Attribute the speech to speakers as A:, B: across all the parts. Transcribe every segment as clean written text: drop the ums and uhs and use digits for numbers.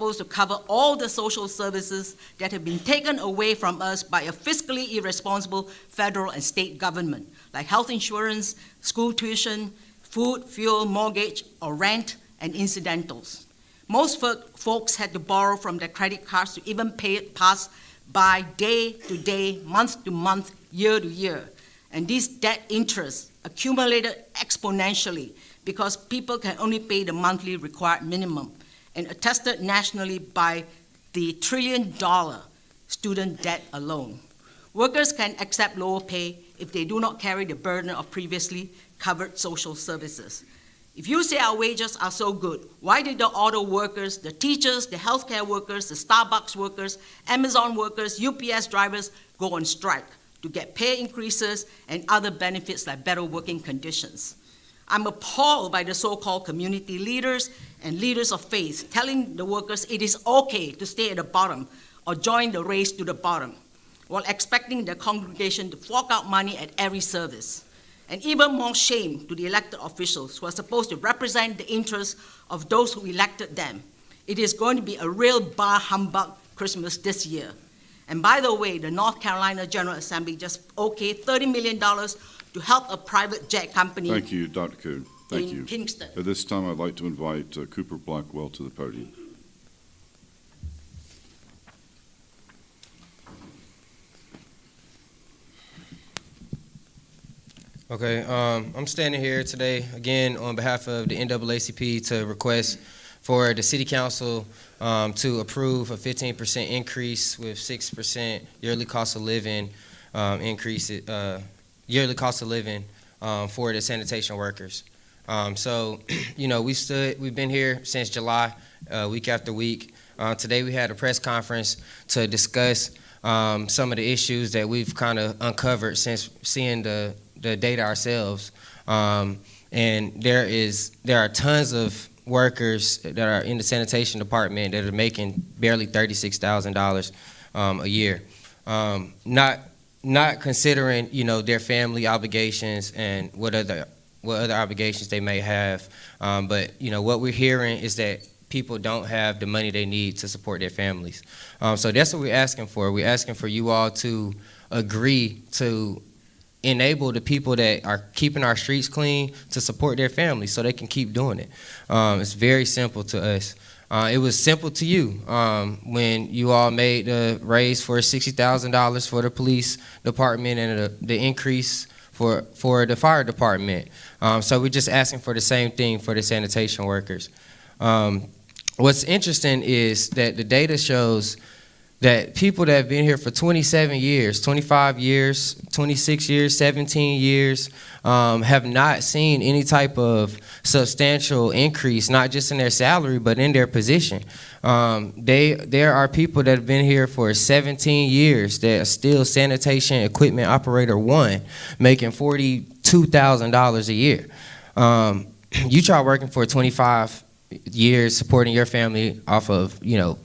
A: supposed to cover all the social services that have been taken away from us by a fiscally irresponsible federal and state government, like health insurance, school tuition, food, fuel, mortgage, or rent, and incidentals. Most folks had to borrow from their credit cards to even pay it pass by day to day, month to month, year to year. And these debt interests accumulated exponentially because people can only pay the monthly required minimum, and attested nationally by the $1 trillion student debt alone. Workers can accept lower pay if they do not carry the burden of previously covered social services. If you say our wages are so good, why did the auto workers, the teachers, the healthcare workers, the Starbucks workers, Amazon workers, UPS drivers go on strike to get pay increases and other benefits like better working conditions? I'm appalled by the so-called community leaders and leaders of faith telling the workers it is okay to stay at the bottom or join the race to the bottom, while expecting the congregation to fork out money at every service. And even more shame to the elected officials who are supposed to represent the interests of those who elected them. It is going to be a real bar humbug Christmas this year. And by the way, the North Carolina General Assembly just okayed $30 million to help a private jet company.
B: Thank you, Dr. Coon. Thank you.
A: In Kingston.
B: At this time, I'd like to invite Cooper Blackwell to the podium.
C: Okay, I'm standing here today again on behalf of the NAACP to request for the City Council to approve a 15% increase with 6% yearly cost of living increase, yearly cost of living for the sanitation workers. So, you know, we've been here since July, week after week. Today we had a press conference to discuss some of the issues that we've kind of uncovered since seeing the data ourselves. And there are tons of workers that are in the sanitation department that are making barely $36,000 a year. Not considering, you know, their family obligations and what other obligations they may have. But, you know, what we're hearing is that people don't have the money they need to support their families. So that's what we're asking for. We're asking for you all to agree to enable the people that are keeping our streets clean to support their families so they can keep doing it. It's very simple to us. It was simple to you when you all made the raise for $60,000 for the police department and the increase for the fire department. So we're just asking for the same thing for the sanitation workers. What's interesting is that the data shows that people that have been here for 27 years, 25 years, 26 years, 17 years, have not seen any type of substantial increase, not just in their salary, but in their position. There are people that have been here for 17 years that are still sanitation equipment operator 1, making $42,000 a year. You try working for 25 years, supporting your family off of, you know,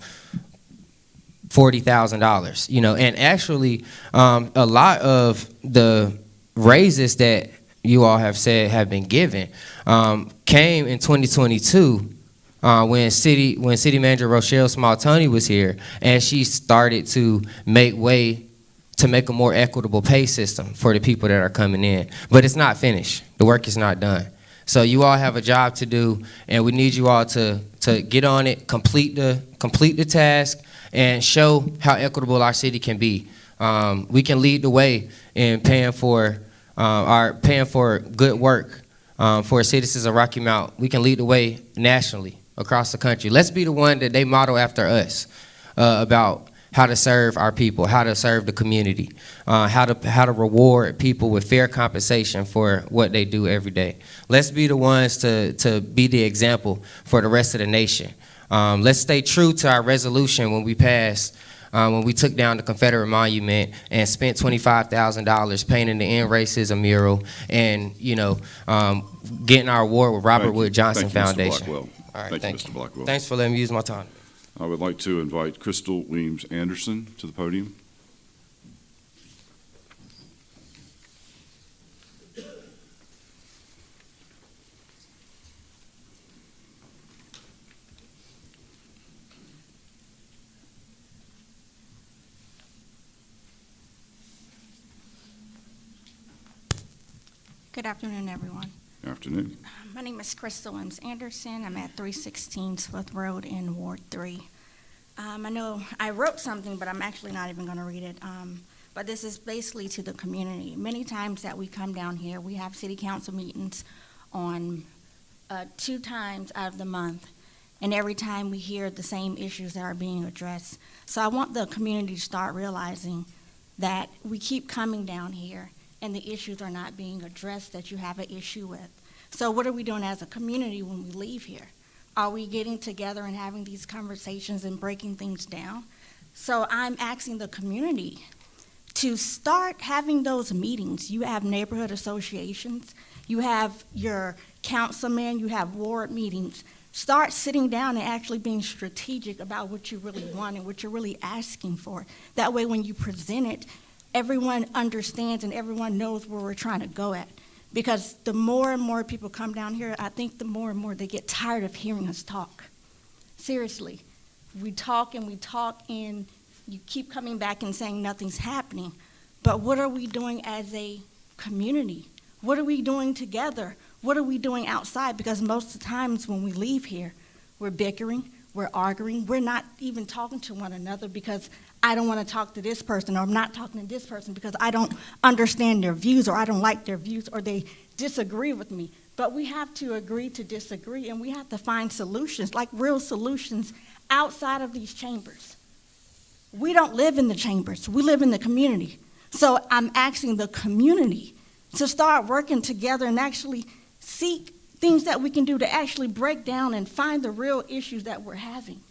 C: $40,000, you know, and actually a lot of the raises that you all have said have been given came in 2022 when City Manager Rochelle Small-Toney was here, and she started to make way to make a more equitable pay system for the people that are coming in. But it's not finished. The work is not done. So you all have a job to do, and we need you all to get on it, complete the task, and show how equitable our city can be. We can lead the way in paying for good work for citizens of Rocky Mount. We can lead the way nationally across the country. Let's be the one that they model after us about how to serve our people, how to serve the community, how to reward people with fair compensation for what they do every day. Let's be the ones to be the example for the rest of the nation. Let's stay true to our resolution when we passed, when we took down the Confederate monument and spent $25,000 painting the End Racism mural and, you know, getting our award with Robert Wood Johnson Foundation.
B: Thank you, Mr. Blackwell.
C: All right,
B: thank you, Mr. Blackwell.
C: Thanks for letting me use my time.
B: I would like to invite Crystal Weems Anderson to the podium.
D: Good afternoon, everyone.
B: Afternoon.
D: My name is Crystal Williams Anderson. I'm at 316 Swift Road in Ward 3. I know I wrote something, but I'm actually not even going to read it. But this is basically to the community. Many times that we come down here, we have city council meetings on 2 times out of the month, and every time we hear the same issues that are being addressed. So I want the community to start realizing that we keep coming down here and the issues are not being addressed that you have an issue with. So what are we doing as a community when we leave here? Are we getting together and having these conversations and breaking things down? So I'm asking the community to start having those meetings. You have neighborhood associations, you have your councilmen, you have ward meetings. Start sitting down and actually being strategic about what you really want and what you're really asking for. That way when you present it, everyone understands and everyone knows where we're trying to go at. Because the more and more people come down here, I think the more and more they get tired of hearing us talk. Seriously, we talk and you keep coming back and saying nothing's happening. But what are we doing as a community? What are we doing together? What are we doing outside? Because most of the times when we leave here, we're bickering, we're arguing, we're not even talking to one another because I don't want to talk to this person, or I'm not talking to this person because I don't understand their views, or I don't like their views, or they disagree with me. But we have to agree to disagree, and we have to find solutions, like real solutions, outside of these chambers. We don't live in the chambers, we live in the community. So I'm asking the community to start working together and actually seek things that we can do to actually break down and find the real issues that we're having.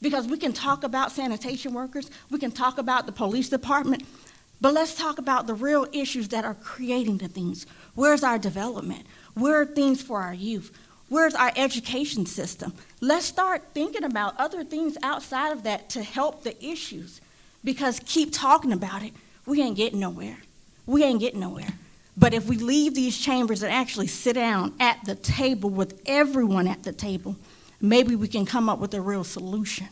D: Because we can talk about sanitation workers, we can talk about the police department, but let's talk about the real issues that are creating the things. Where's our development? Where are things for our youth? Where's our education system? Let's start thinking about other things outside of that to help the issues. Because keep talking about it, we ain't getting nowhere. We ain't getting nowhere. But if we leave these chambers and actually sit down at the table with everyone at the table, maybe we can come up with a real solution.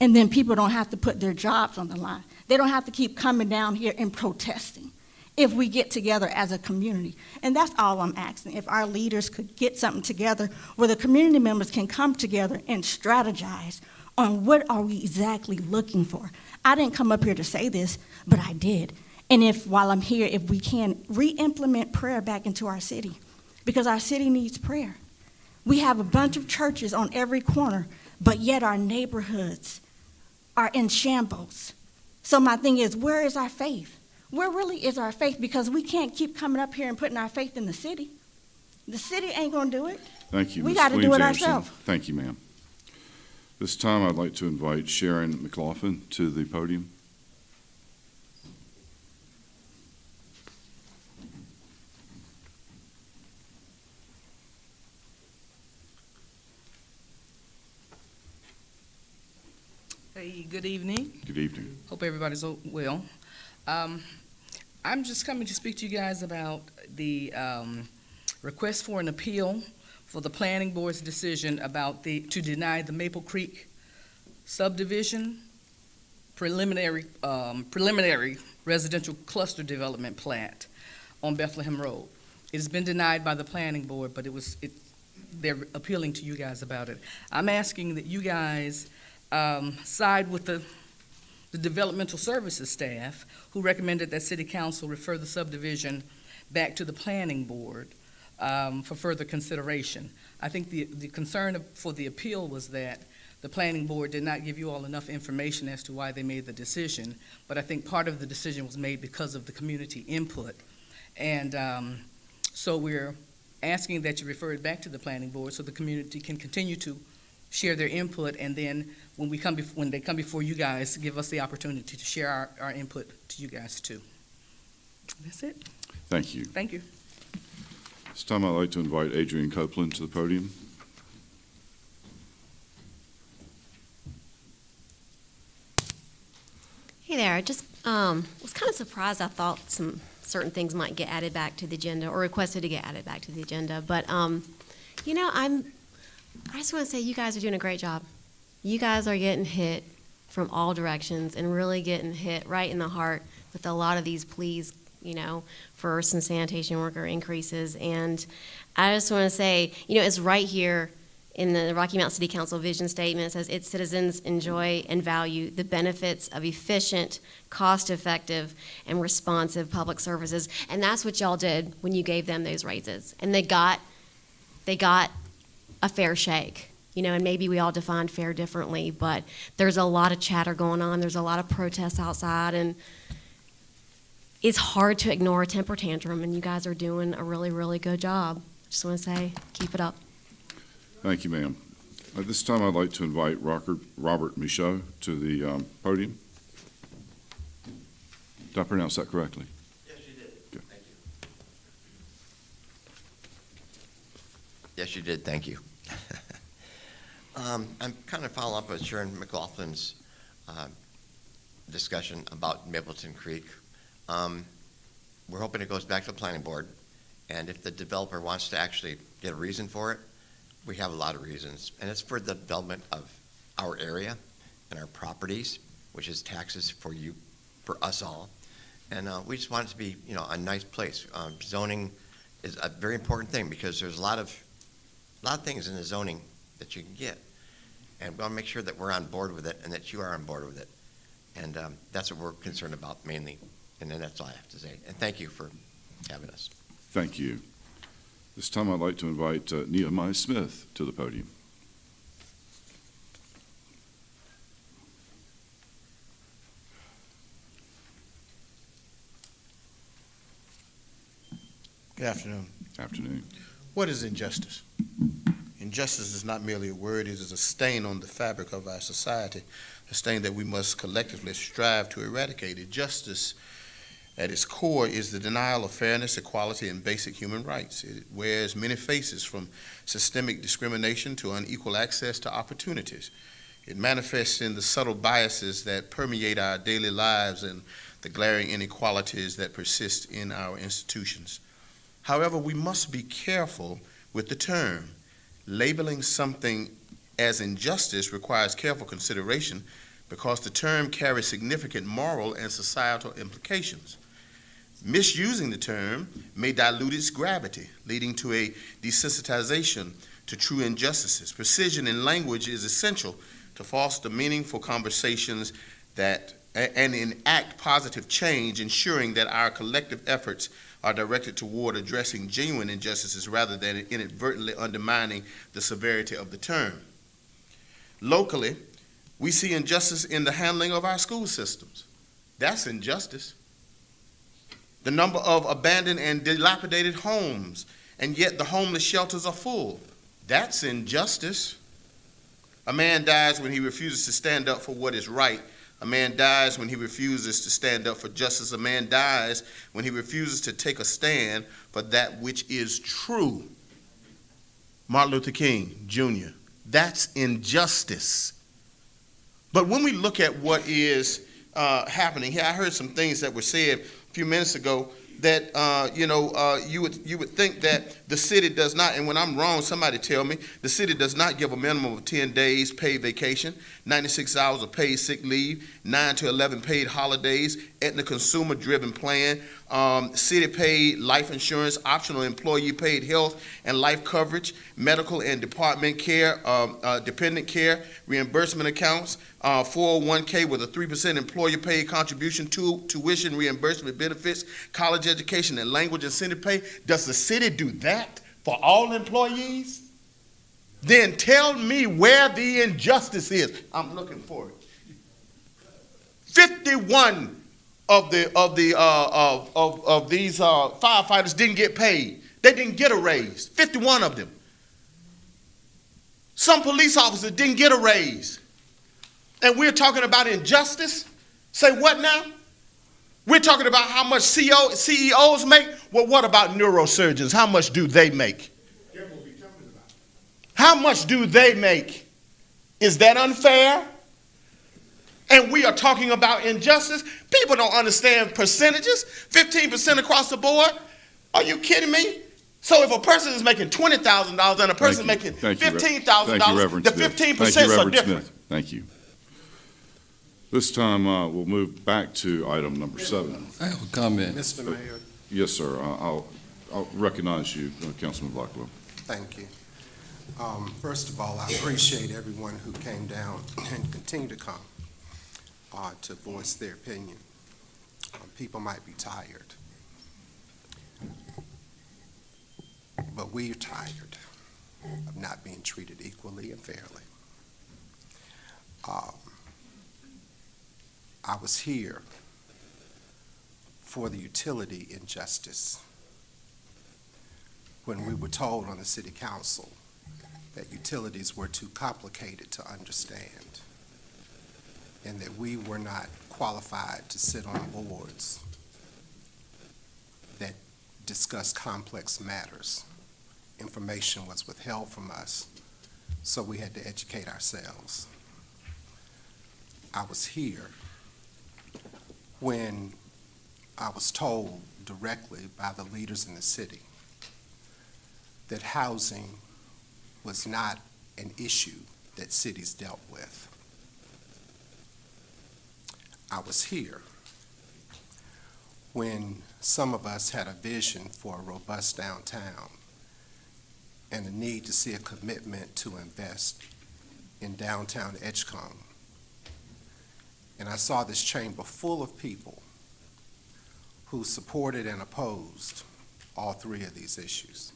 D: And then people don't have to put their jobs on the line. They don't have to keep coming down here and protesting if we get together as a community. And that's all I'm asking. If our leaders could get something together where the community members can come together and strategize on what are we exactly looking for. I didn't come up here to say this, but I did. And if while I'm here, if we can re-implement prayer back into our city, because our city needs prayer. We have a bunch of churches on every corner, but yet our neighborhoods are in shambles. So my thing is, where is our faith? Where really is our faith? Because we can't keep coming up here and putting our faith in the city. The city ain't gonna do it.
B: Thank you,
D: We
B: Ms.
D: gotta do it
B: Williams-Anderson.
D: ourselves.
B: Thank you, ma'am. This time, I'd like to invite Sharon McLaughlin to the podium.
E: Hey, good evening.
B: Good evening.
E: Hope everybody's well. I'm just coming to speak to you guys about the request for an appeal for the planning board's decision about to deny the Maple Creek subdivision preliminary residential cluster development plat on Bethlehem Road. It has been denied by the planning board, but they're appealing to you guys about it. I'm asking that you guys side with the developmental services staff who recommended that city council refer the subdivision back to the planning board for further consideration. I think the concern for the appeal was that the planning board did not give you all enough information as to why they made the decision, but I think part of the decision was made because of the community input. And so we're asking that you refer it back to the planning board so the community can continue to share their input, and then when they come before you guys, give us the opportunity to share our input to you guys too. That's it.
B: Thank you.
E: Thank you.
B: This time, I'd like to invite Adrian Copeland to the podium.
F: Hey there, I just was kind of surprised. I thought some certain things might get added back to the agenda or requested to get added back to the agenda. But, you know, I just want to say you guys are doing a great job. You guys are getting hit from all directions and really getting hit right in the heart with a lot of these pleas for some sanitation worker increases. And I just want to say, it's right here in the Rocky Mount City Council vision statement. It says its citizens enjoy and value the benefits of efficient, cost-effective, and responsive public services. And that's what y'all did when you gave them those raises. And they got a fair shake. And maybe we all define fair differently, but there's a lot of chatter going on. There's a lot of protests outside, and it's hard to ignore a temper tantrum, and you guys are doing a really, really good job. Just want to say, keep it up.
B: Thank you, ma'am. At this time, I'd like to invite Robert Michaud to the podium. Did I pronounce that correctly?
G: Yes, you did.
B: Okay.
G: Thank you. Yes, you did. Thank you. I'm kind of following up with Sharon McLaughlin's discussion about Mapleton Creek. We're hoping it goes back to the planning board, and if the developer wants to actually get a reason for it, we have a lot of reasons, and it's for the development of our area and our properties, which is taxes for you, for us all. And we just want it to be, a nice place. Zoning is a very important thing because there's a lot of things in the zoning that you can get. And we want to make sure that we're on board with it and that you are on board with it. And that's what we're concerned about mainly. And then that's all I have to say. And thank you for having us.
B: Thank you. This time, I'd like to invite Nehemiah Smith to the podium.
H: Good afternoon.
B: Afternoon.
H: What is injustice? Injustice is not merely a word, it is a stain on the fabric of our society, a stain that we must collectively strive to eradicate. Injustice, at its core, is the denial of fairness, equality, and basic human rights. It wears many faces, from systemic discrimination to unequal access to opportunities. It manifests in the subtle biases that permeate our daily lives and the glaring inequalities that persist in our institutions. However, we must be careful with the term. Labeling something as injustice requires careful consideration because the term carries significant moral and societal implications. Misusing the term may dilute its gravity, leading to a desensitization to true injustices. Precision in language is essential to foster meaningful conversations and enact positive change, ensuring that our collective efforts are directed toward addressing genuine injustices rather than inadvertently undermining the severity of the term. Locally, we see injustice in the handling of our school systems. That's injustice. The number of abandoned and dilapidated homes, and yet the homeless shelters are full. That's injustice. A man dies when he refuses to stand up for what is right. A man dies when he refuses to stand up for justice. A man dies when he refuses to take a stand for that which is true. Martin Luther King, Jr. That's injustice. But when we look at what is happening here, I heard some things that were said a few minutes ago that you would think that the city does not, and when I'm wrong, somebody tell me, the city does not give a minimum of 10 days paid vacation, 96 hours of paid sick leave, 9 to 11 paid holidays, ethnic consumer-driven plan, city paid life insurance, optional employee paid health and life coverage, medical and department care, dependent care, reimbursement accounts, 401k with a 3% employer paid contribution, to tuition reimbursement benefits, college education and language incentive pay. Does the city do that for all employees? Then tell me where the injustice is. I'm looking for it. 51 of these firefighters didn't get paid. They didn't get a raise. 51 of them. Some police officers didn't get a raise. And we're talking about injustice? Say what now? We're talking about how much CEOs make? Well, what about neurosurgeons? How much do they make? How much do they make? Is that unfair? And we are talking about injustice? People don't understand percentages. 15% across the board? Are you kidding me? So if a person is making $20,000 and a person is making $15,000, the 15% are different.
B: Thank you. This time, we'll move back to item number 7.
I: I have a comment.
J: Mr. Mayor,
B: Yes, sir. I'll recognize you, Councilman Blackwell.
J: thank you. First of all, I appreciate everyone who came down and continue to come to voice their opinion. People might be tired, but we're tired of not being treated equally and fairly. I was here for the utility injustice when we were told on the city council that utilities were too complicated to understand and that we were not qualified to sit on boards that discuss complex matters. Information was withheld from us, so we had to educate ourselves. I was here when I was told directly by the leaders in the city that housing was not an issue that cities dealt with. I was here when some of us had a vision for a robust downtown and a need to see a commitment to invest in downtown Edgecombe. And I saw this chamber full of people who supported and opposed all three of these issues.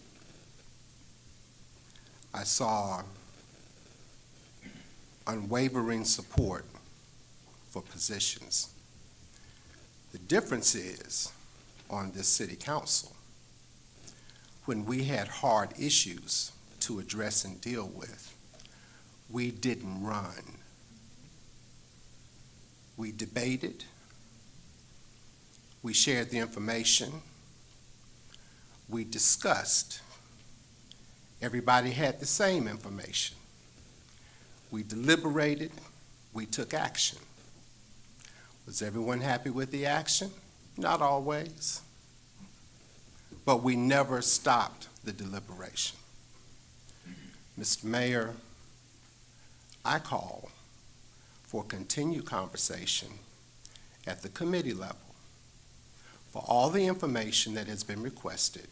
J: I saw unwavering support for positions. The difference is, on this city council, when we had hard issues to address and deal with, we didn't run. We debated, we shared the information, we discussed. Everybody had the same information. We deliberated, we took action. Was everyone happy with the action? Not always. But we never stopped the deliberation. Mr. Mayor, I call for continued conversation at the committee level for all the information that has been requested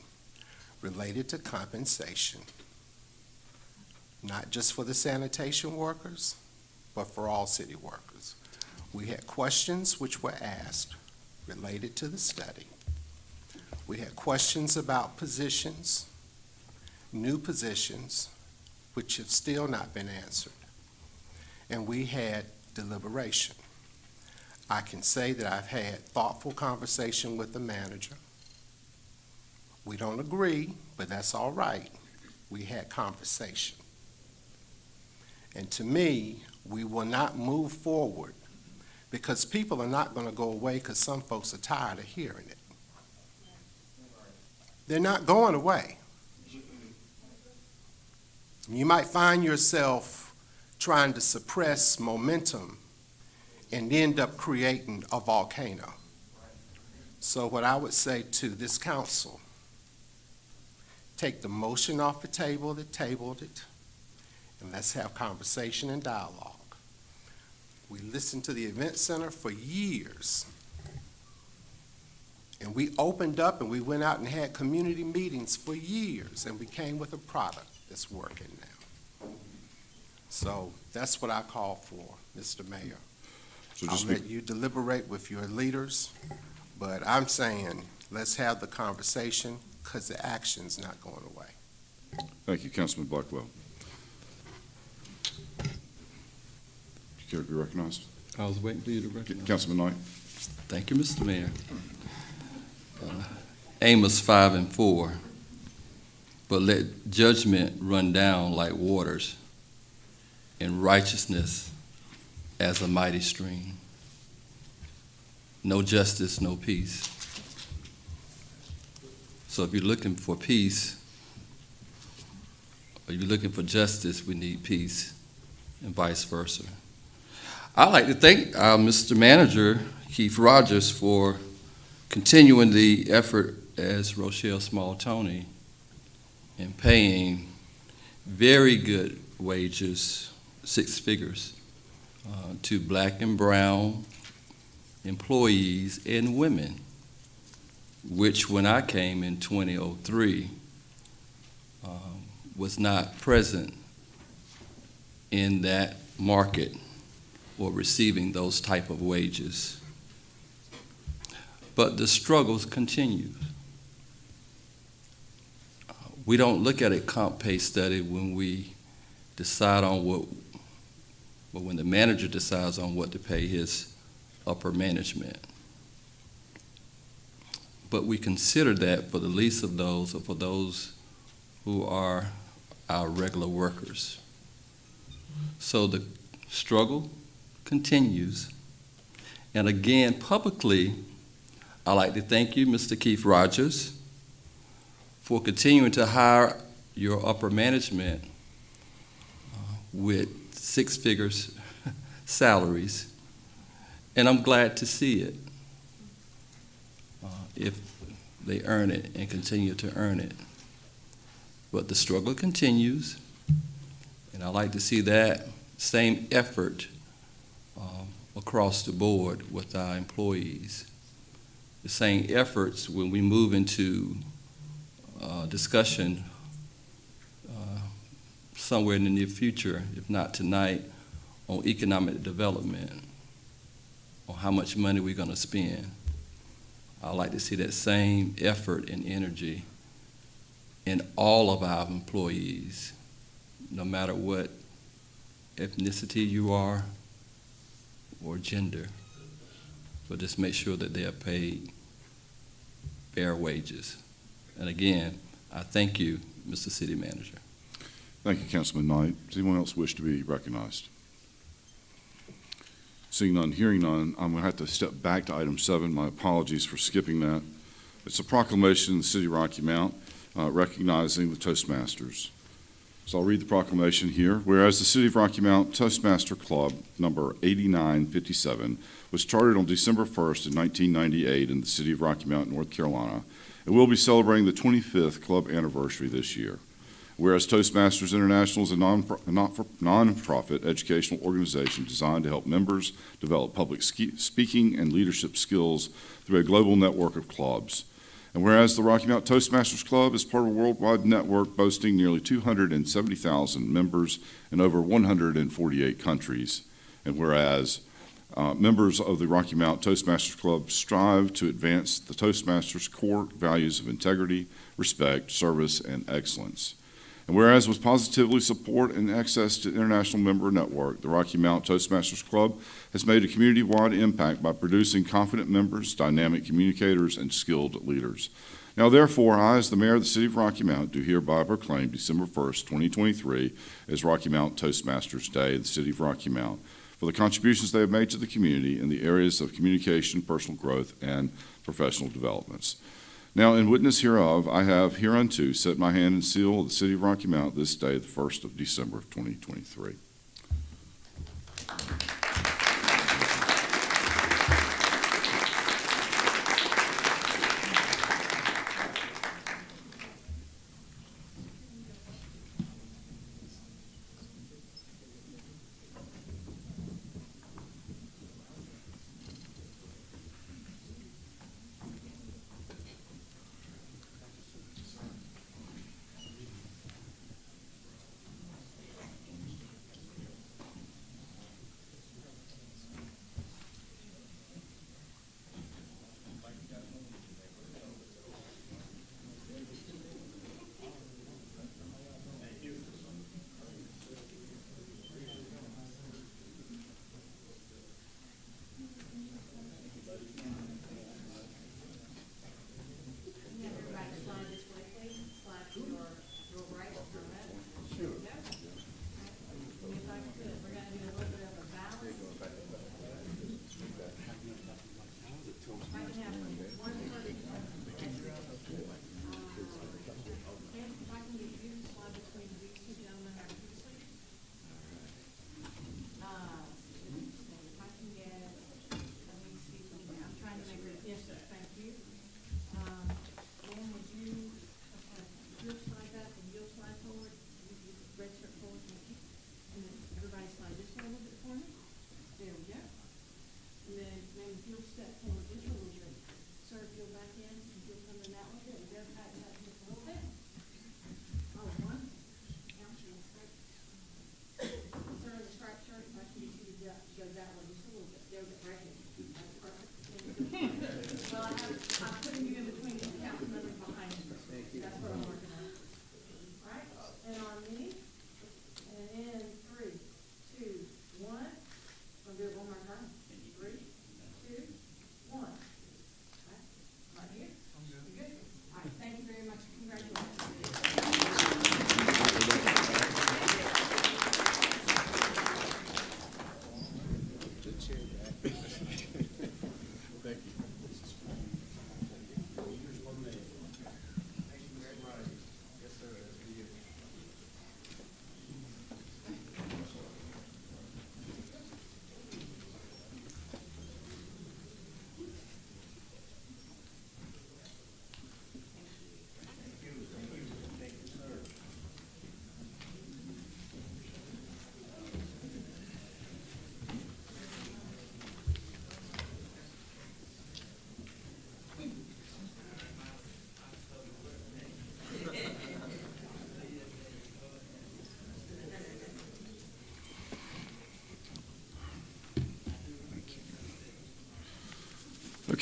J: related to compensation, not just for the sanitation workers, but for all city workers. We had questions which were asked related to the study. We had questions about positions, new positions, which have still not been answered. And we had deliberation. I can say that I've had thoughtful conversation with the manager. We don't agree, but that's all right. We had conversation. And to me, we will not move forward because people are not going to go away because some folks are tired of hearing it. They're not going away. You might find yourself trying to suppress momentum and end up creating a volcano. So what I would say to this council, take the motion off the table that tabled it, and let's have conversation and dialogue. We listened to the event center for years. And we opened up and we went out and had community meetings for years, and we came with a product that's working now. So that's what I call for, Mr. Mayor.
B: So
J: I'll let you deliberate with your leaders, but I'm saying let's have the conversation because the action's not going away.
B: Thank you, Councilman Blackwell. You care to be recognized?
I: I was waiting for you to recognize.
B: Councilman Knight.
I: Thank you, Mr. Mayor. Amos 5:4, but let judgment run down like waters, and righteousness as a mighty stream. No justice, no peace. So if you're looking for peace, or you're looking for justice, we need peace, and vice versa. I'd like to thank our Mr. Manager, Keith Rogers, for continuing the effort as Rochelle Small-Toney in paying very good wages, 6 figures, to black and brown employees and women, which when I came in 2003 was not present in that market or receiving those type of wages. But the struggles continue. We don't look at a comp pay study when we decide on when the manager decides on what to pay his upper management. But we consider that for the least of those, or for those who are our regular workers. So the struggle continues. And again, publicly, I'd like to thank you, Mr. Keith Rogers, for continuing to hire your upper management with six-figure salaries. And I'm glad to see it, if they earn it and continue to earn it. But the struggle continues, and I like to see that same effort across the board with our employees. The same efforts when we move into discussion somewhere in the near future, if not tonight, on economic development, on how much money we're going to spend. I'd like to see that same effort and energy in all of our employees, no matter what ethnicity you are or gender. But just make sure that they are paid fair wages. And again, I thank you, Mr. City Manager.
B: Thank you, Councilman Knight. Does anyone else wish to be recognized? Seeing none, hearing none, I'm going to have to step back to item 7. My apologies for skipping that. It's a proclamation in the City of Rocky Mount recognizing the Toastmasters. So I'll read the proclamation here. Whereas the City of Rocky Mount Toastmaster Club number 8957 was chartered on December 1st in 1998 in the City of Rocky Mount, North Carolina, and will be celebrating the 25th club anniversary this year. Whereas Toastmasters International is a non-profit educational organization designed to help members develop public speaking and leadership skills through a global network of clubs. And whereas the Rocky Mount Toastmasters Club is part of a worldwide network boasting nearly 270,000 members in over 148 countries. And whereas members of the Rocky Mount Toastmasters Club strive to advance the Toastmasters' core values of integrity, respect, service, and excellence. And whereas with positively support and access to international member network, the Rocky Mount Toastmasters Club has made a community-wide impact by producing confident members, dynamic communicators, and skilled leaders. Now, therefore, I, as the mayor of the City of Rocky Mount, do hereby proclaim December 1st, 2023 as Rocky Mount Toastmasters Day in the City of Rocky Mount for the contributions they have made to the community in the areas of communication, personal growth, and professional developments. Now, in witness hereof, I have hereunto set my hand and seal of the City of Rocky Mount this day, the 1st of December, 2023.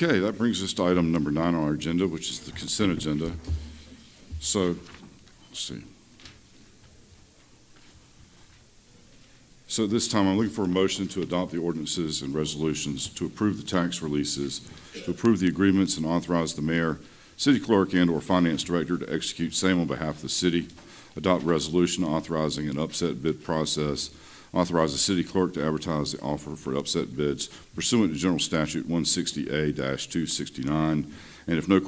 B: Okay, that brings us to item number 9 on our agenda, which is the consent agenda. So, let's see. So at this time, I'm looking for a motion to adopt the ordinances and resolutions, to approve the tax releases, to approve the agreements and authorize the mayor, city clerk, and/or finance director to execute same on behalf of the city, adopt resolution authorizing an upset bid process, authorize the city clerk to advertise the offer for upset bids pursuant to General Statute 160A-269, and if no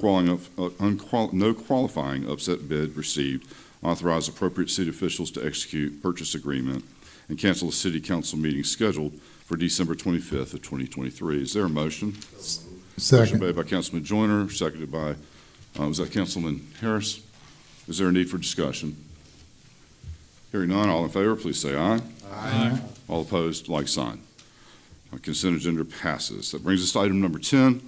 B: qualifying upset bid received, authorize appropriate city officials to execute purchase agreement and cancel the city council meeting scheduled for December 25th of 2023. Is there a motion? Motion made by Councilman Joyner, seconded by, was that Councilman Harris? Is there a need for discussion? Hearing none, all in favor, please say aye. Aye. All opposed, like sign. Consent agenda passes. That brings us to item number 10,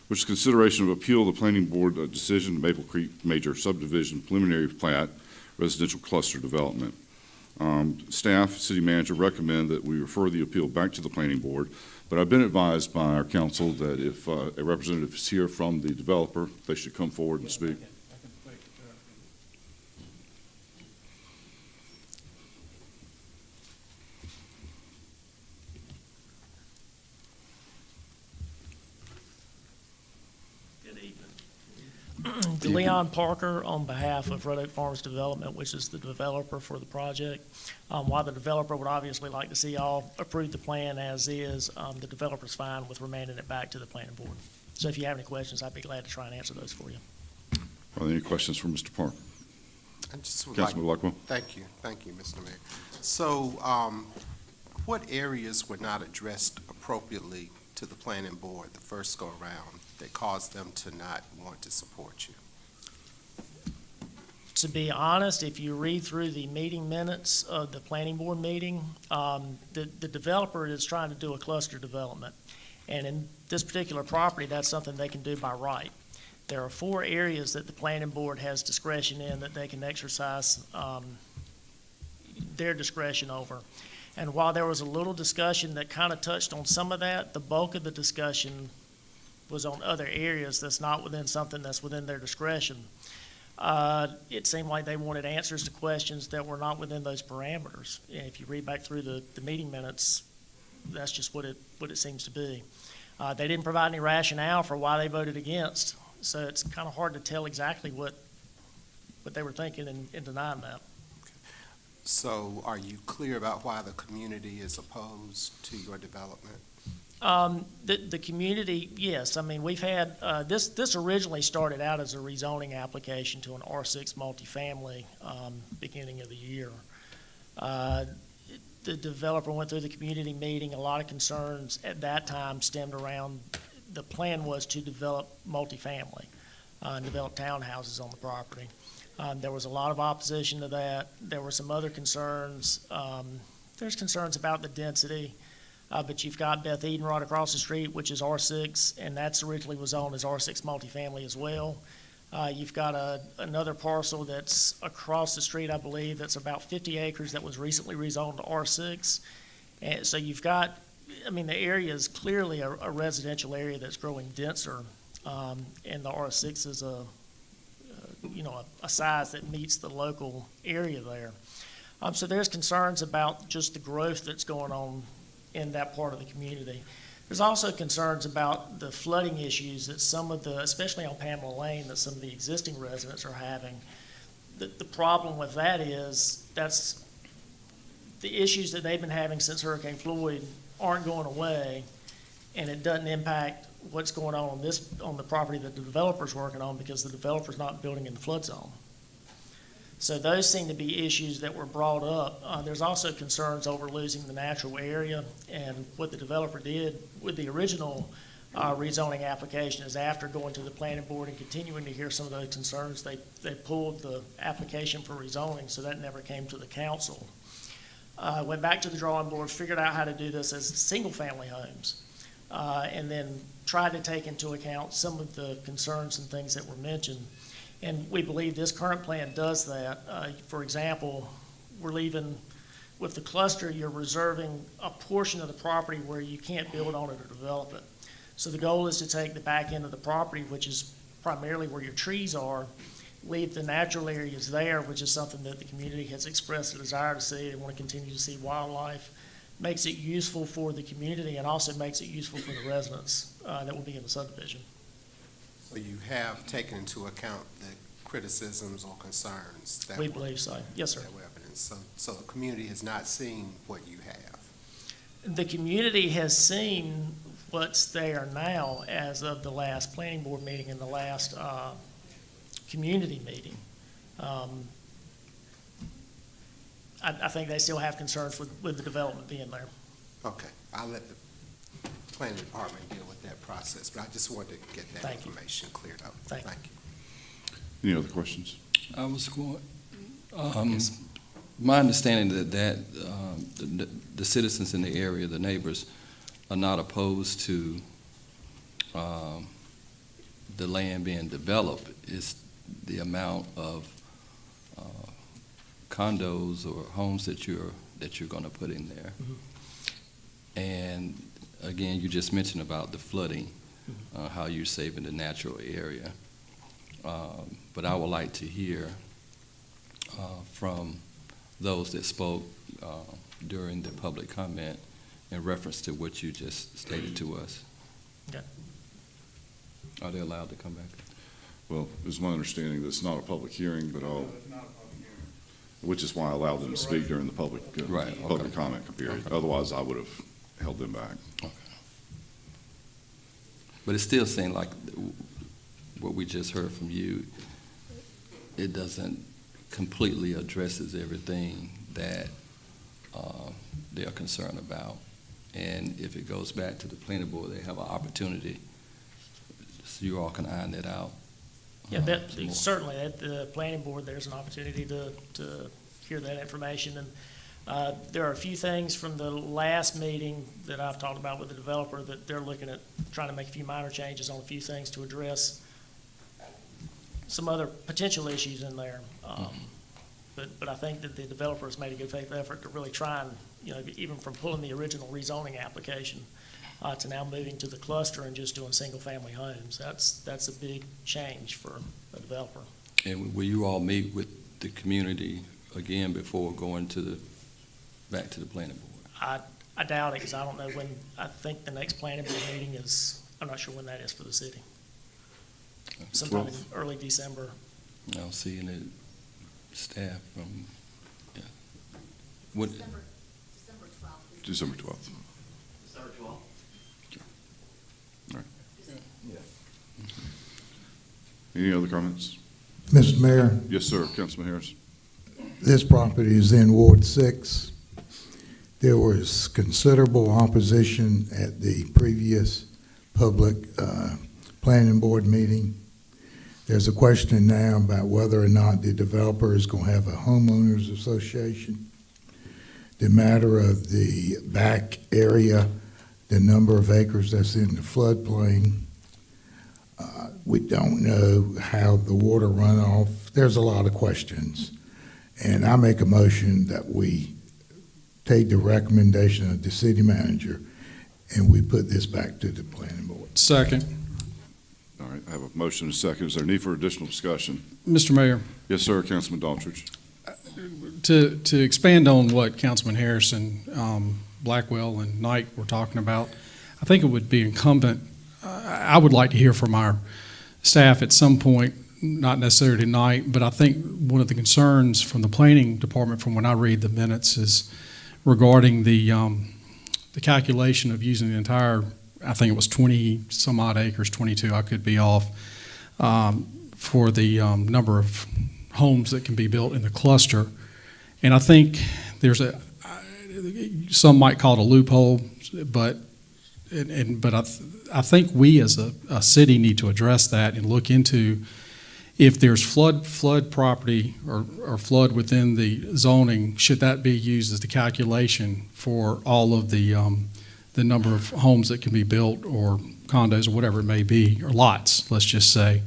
B: which is consideration of appeal of the planning board decision, Maple Creek Major Subdivision Preliminary Plat, Residential Cluster Development. Staff, city manager recommend that we refer the appeal back to the planning board, but I've been advised by our council that if a representative is here from the developer, they should come forward and speak.
K: Leon Parker on behalf of Red Oak Farms Development, which is the developer for the project. While the developer would obviously like to see y'all approve the plan as is, the developer's fine with remanding it back to the planning board. So if you have any questions, I'd be glad to try and answer those for you.
B: Are there any questions for Mr. Parker?
J: I just would
B: Councilman Blackwell?
J: Thank you, Mr. Mayor. So, what areas were not addressed appropriately to the planning board the first go-around that caused them to not want to support you?
K: To be honest, if you read through the meeting minutes of the planning board meeting, the developer is trying to do a cluster development. And in this particular property, that's something they can do by right. There are 4 areas that the planning board has discretion in that they can exercise their discretion over. And while there was a little discussion that kind of touched on some of that, the bulk of the discussion was on other areas that's not within something that's within their discretion. It seemed like they wanted answers to questions that were not within those parameters. And if you read back through the meeting minutes, that's just what it seems to be. They didn't provide any rationale for why they voted against, so it's kind of hard to tell exactly what they were thinking in denying that.
J: So, are you clear about why the community is opposed to your development?
K: The community, yes. I mean, we've had, this originally started out as a rezoning application to an R6 multifamily, beginning of the year. The developer went through the community meeting. A lot of concerns at that time stemmed around, the plan was to develop multifamily, and develop townhouses on the property. There was a lot of opposition to that. There were some other concerns. There's concerns about the density. But you've got Beth Eden right across the street, which is R6, and that's originally was zoned as R6 multifamily as well. You've got another parcel that's across the street, I believe, that's about 50 acres that was recently rezoned to R6. And so you've got I mean, the area is clearly a residential area that's growing denser, and the R6 is a size that meets the local area there. So there's concerns about just the growth that's going on in that part of the community. There's also concerns about the flooding issues that some of the, especially on Pamela Lane, that some of the existing residents are having. The problem with that is that's the issues that they've been having since Hurricane Floyd aren't going away, and it doesn't impact what's going on the property that the developer's working on, because the developer's not building in the flood zone. So those seem to be issues that were brought up. There's also concerns over losing the natural area, and what the developer did with the original rezoning application is, after going to the planning board and continuing to hear some of those concerns, they pulled the application for rezoning, so that never came to the council. Went back to the drawing board, figured out how to do this as single-family homes, and then tried to take into account some of the concerns and things that were mentioned. And we believe this current plan does that. For example, we're leaving, with the cluster, you're reserving a portion of the property where you can't build on it or develop it. So the goal is to take the back end of the property, which is primarily where your trees are, leave the natural areas there, which is something that the community has expressed a desire to see. They want to continue to see wildlife. Makes it useful for the community, and also makes it useful for the residents that will be in the subdivision.
J: So you have taken into account the criticisms or concerns that
K: We believe so. Yes, sir.
J: that were evidence. So the community has not seen what you have.
K: The community has seen what's there now as of the last planning board meeting and the last community meeting. I think they still have concerns with the development being there.
J: Okay, I'll let the planning department deal with that process, but I just wanted to get that
K: Thank you.
J: information cleared up.
K: Thank you.
J: you.
B: Any other questions?
I: I was going, my understanding that the citizens in the area, the neighbors, are not opposed to the land being developed. It's the amount of condos or homes that you're going to put in there. And again, you just mentioned about the flooding, how you're saving the natural area. But I would like to hear from those that spoke during the public comment in reference to what you just stated to us.
K: Okay.
I: Are they allowed to come back?
B: Well, it's my understanding that it's not a public hearing, but which is why I allowed them to speak during the public public comment period.
I: Okay.
B: Otherwise, I would have held them back.
I: Okay. But it still seemed like what we just heard from you, it doesn't completely addresses everything that they're concerned about. And if it goes back to the planning board, they have an opportunity, so you all can iron that out.
K: Yeah, certainly at the planning board, there's an opportunity to hear that information. And there are a few things from the last meeting that I've talked about with the developer that they're looking at trying to make a few minor changes on a few things to address some other potential issues in there. But I think that the developer has made a good faith effort to really try and, even from pulling the original rezoning application to now moving to the cluster and just doing single-family homes. That's a big change for a developer.
I: And will you all meet with the community again before going back to the planning board?
K: I doubt it, because I don't know when. I think the next planning board meeting is, I'm not sure when that is for the city. Sometime in early December.
I: I'll see in the staff from, yeah. What,
B: December 12th.
L: December 12th.
B: Any other comments?
L: Mr. Mayor,
B: Yes, sir. Councilman Harris.
L: this property is in Ward 6. There was considerable opposition at the previous public planning board meeting. There's a question now about whether or not the developer is going to have a homeowners association. The matter of the back area, the number of acres that's in the floodplain. We don't know how the water runoff, there's a lot of questions. And I make a motion that we take the recommendation of the city manager and we put this back to the planning board.
M: Second.
B: All right, I have a motion and a second. Is there need for additional discussion?
M: Mr. Mayor,
B: Yes, sir, Councilman Daughtridge.
M: to expand on what Councilman Harrison, Blackwell, and Knight were talking about, I think it would be incumbent, I would like to hear from our staff at some point, not necessarily tonight, but I think one of the concerns from the planning department from when I read the minutes is regarding the calculation of using the entire, I think it was 20 some odd acres, 22, I could be off, for the number of homes that can be built in the cluster. And I think there's some might call it a loophole, but I think we as a city need to address that and look into if there's flood property or flood within the zoning, should that be used as the calculation for all of the number of homes that can be built or condos or whatever it may be, or lots, let's just say.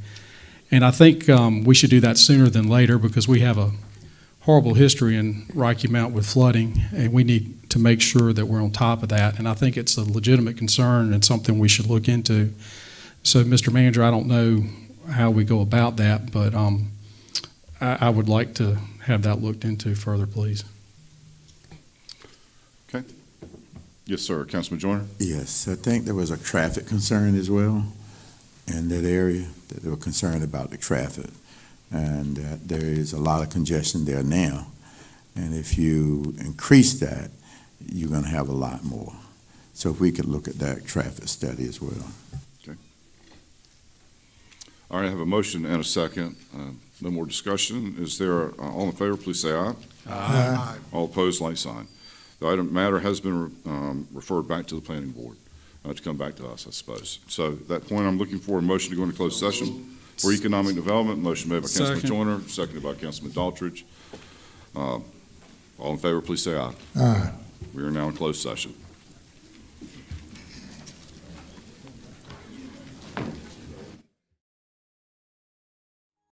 M: And I think we should do that sooner than later because we have a horrible history in Rocky Mount with flooding, and we need to make sure that we're on top of that. And I think it's a legitimate concern and something we should look into. So, Mr. Manager, I don't know how we go about that, but I would like to have that looked into further, please.
B: Okay. Yes, sir, Councilman Joyner.
N: Yes, I think there was a traffic concern as well in that area, that they were concerned about the traffic, and that there is a lot of congestion there now. And if you increase that, you're going to have a lot more. So if we could look at that traffic study as well.
B: All right, I have a motion and a second. No more discussion. Is there, all in favor, please say aye.
L: Aye.
B: All opposed, like sign. The item matter has been referred back to the planning board to come back to us, I suppose. So at that point, I'm looking for a motion to go into closed session for economic development. Motion made by Councilman
M: Second.
B: Joyner, seconded by Councilman Daughtridge. All in favor, please say aye.
L: Aye.
B: We are now in closed session.